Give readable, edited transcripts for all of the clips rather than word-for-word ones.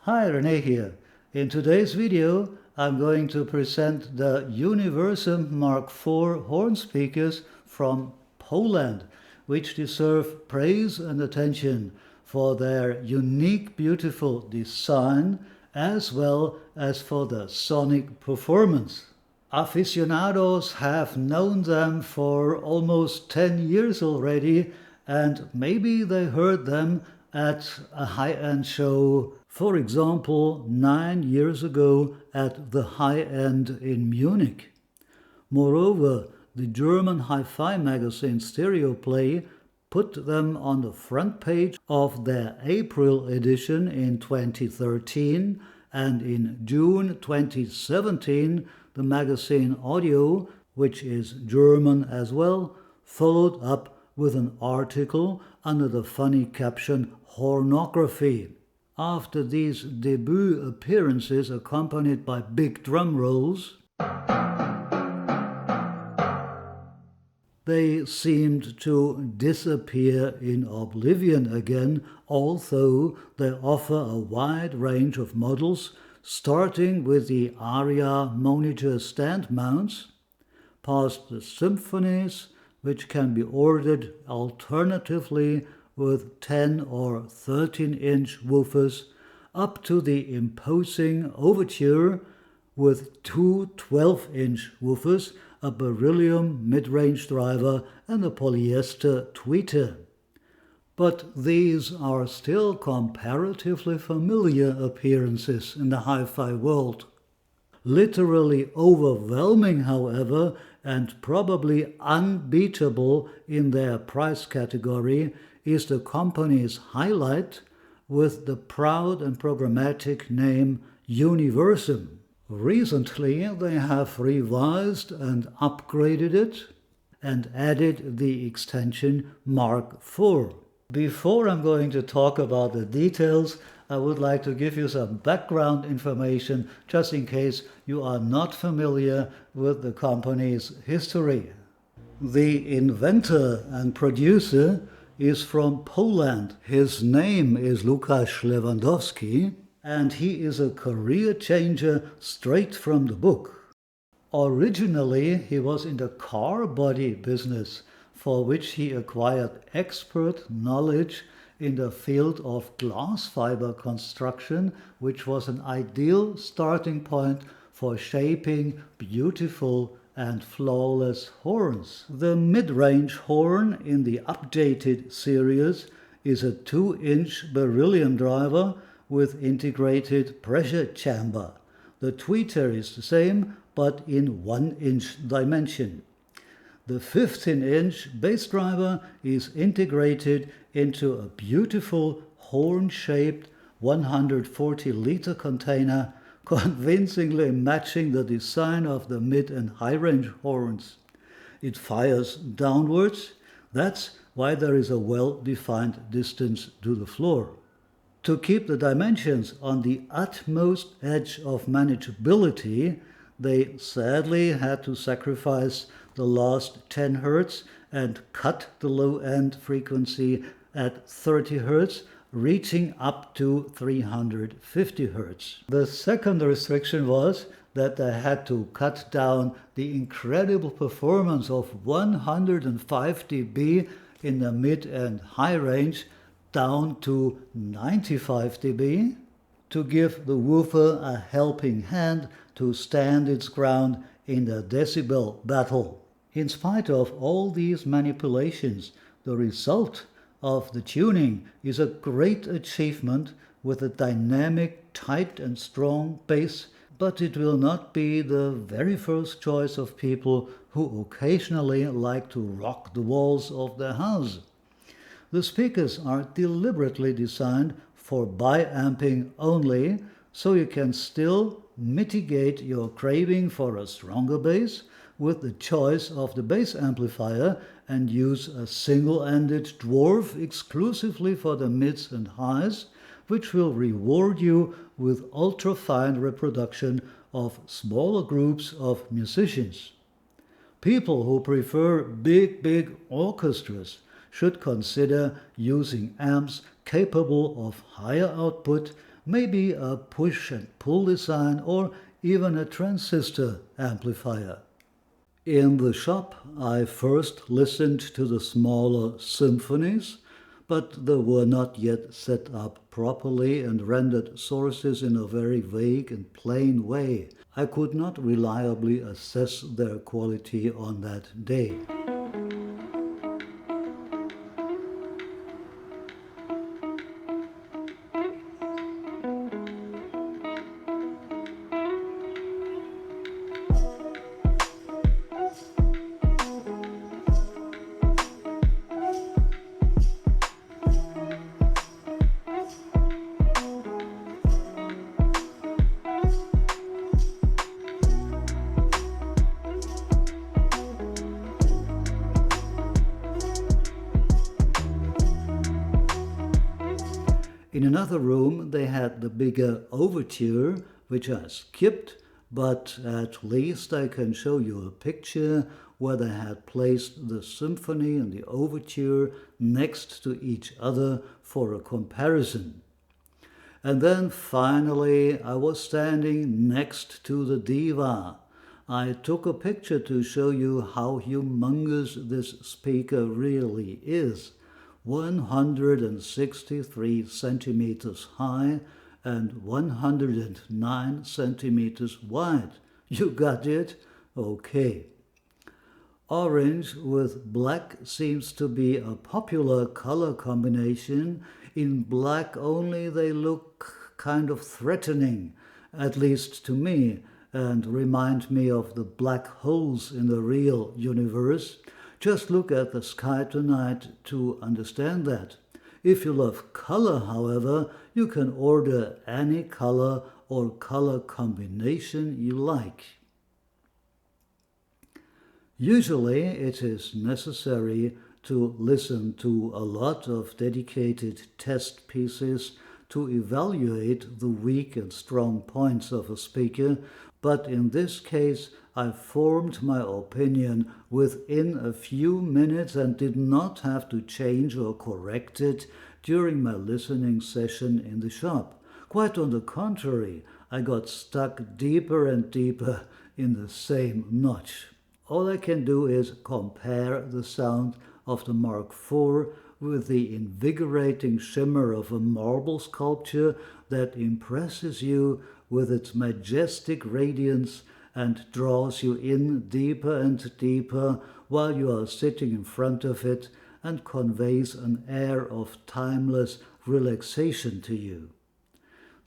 Hi, René here. In today's video, I'm going to present the Universum Mk4 horn speakers from Poland, which deserve praise and attention for their unique, beautiful design as well as for the sonic performance. Aficionados have known them for almost 10 years already, and maybe they heard them at a high-end show, for example 9 years ago at the High End in Munich. Moreover, the German hi-fi magazine Stereoplay put them on the front page of their April edition in 2013, and in June 2017 the magazine Audio, which is German as well, followed up with an article under the funny caption "Hornography." After these debut appearances accompanied by big drum rolls, they seemed to disappear in oblivion again, although they offer a wide range of models, starting with the Aria monitor stand mounts, past the symphonies, which can be ordered alternatively with 10 or 13-inch woofers, up to the imposing Overture with two 12-inch woofers, a beryllium mid-range driver and a polyester tweeter. But these are still comparatively familiar appearances in the hi-fi world. Literally overwhelming, however, and probably unbeatable in their price category, is the company's highlight with the proud and programmatic name Universum. Recently, they have revised and upgraded it and added the extension Mk4. Before I'm going to talk about the details, I would like to give you some background information just in case you are not familiar with the company's history. The inventor and producer is from Poland. His name is Łukasz Lewandowski, and he is a career changer straight from the book. Originally, he was in the car body business, for which he acquired expert knowledge in the field of glass fiber construction, which was an ideal starting point for shaping beautiful and flawless horns. The mid-range horn in the updated series is a 2-inch beryllium driver with integrated pressure chamber. The tweeter is the same, but in 1-inch dimension. The 15-inch bass driver is integrated into a beautiful horn-shaped 140-liter container, convincingly matching the design of the mid and high-range horns. It fires downwards. That's why there is a well-defined distance to the floor. To keep the dimensions on the utmost edge of manageability, they sadly had to sacrifice the last 10 Hz and cut the low-end frequency at 30 Hz, reaching up to 350 Hz. The second restriction was that they had to cut down the incredible performance of 105 dB in the mid and high range down to 95 dB to give the woofer a helping hand to stand its ground in the decibel battle. In spite of all these manipulations, the result of the tuning is a great achievement with a dynamic, tight and strong bass, but it will not be the very first choice of people who occasionally like to rock the walls of their house. The speakers are deliberately designed for bi-amping only, so you can still mitigate your craving for a stronger bass with the choice of the bass amplifier and use a single-ended dwarf exclusively for the mids and highs, which will reward you with ultra-fine reproduction of smaller groups of musicians. People who prefer big orchestras should consider using amps capable of higher output maybe a push and pull design or even a transistor amplifier. In the shop, I first listened to the smaller symphonies, but they were not yet set up properly and rendered sources in a very vague and plain way. I could not reliably assess their quality on that day. In another room they had the bigger overture, which I skipped, but at least I can show you a picture where they had placed the symphony and the overture next to each other for a comparison. And then finally I was standing next to the diva. I took a picture to show you how humongous this speaker really is. 163 centimeters high and 109 centimeters wide. You got it? Okay. Orange with black seems to be a popular color combination. In black only they look kind of threatening, at least to me, and remind me of the black holes in the real universe. Just look at the sky tonight to understand that. If you love color, however, you can order any color or color combination you like. Usually it is necessary to listen to a lot of dedicated test pieces to evaluate the weak and strong points of a speaker, but in this case I formed my opinion within a few minutes and did not have to change or correct it during my listening session in the shop. Quite on the contrary, I got stuck deeper and deeper in the same notch. All I can do is compare the sound of the Mark IV with the invigorating shimmer of a marble sculpture that impresses you with its majestic radiance and draws you in deeper and deeper while you are sitting in front of it and conveys an air of timeless relaxation to you.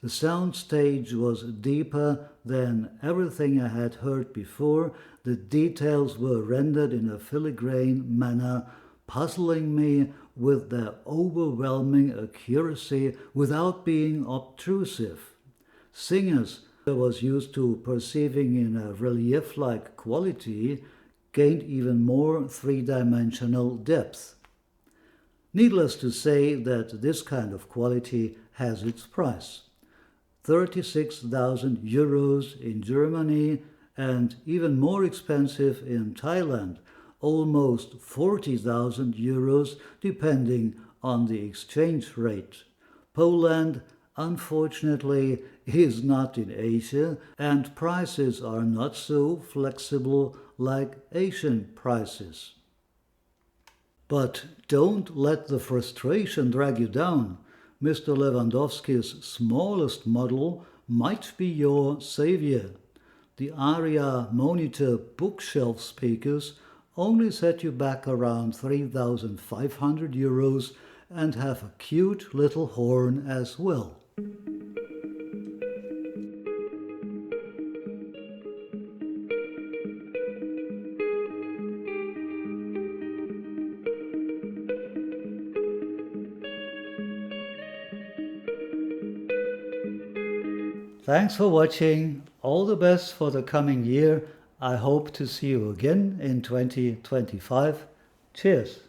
The sound stage was deeper than everything I had heard before. The details were rendered in a filigrane manner, puzzling me with their overwhelming accuracy without being obtrusive. Singers I was used to perceiving in a relief-like quality gained even more three-dimensional depth. Needless to say that this kind of quality has its price. 36,000 euros in Germany and even more expensive in Thailand, almost 40,000 euros depending on the exchange rate. Poland, unfortunately, is not in Asia, and prices are not so flexible like Asian prices. But don't let the frustration drag you down. Mr. Lewandowski's smallest model might be your savior. The Aria Monitor bookshelf speakers only set you back around 3,500 euros and have a cute little horn as well. Thanks for watching. All the best for the coming year. I hope to see you again in 2025. Cheers.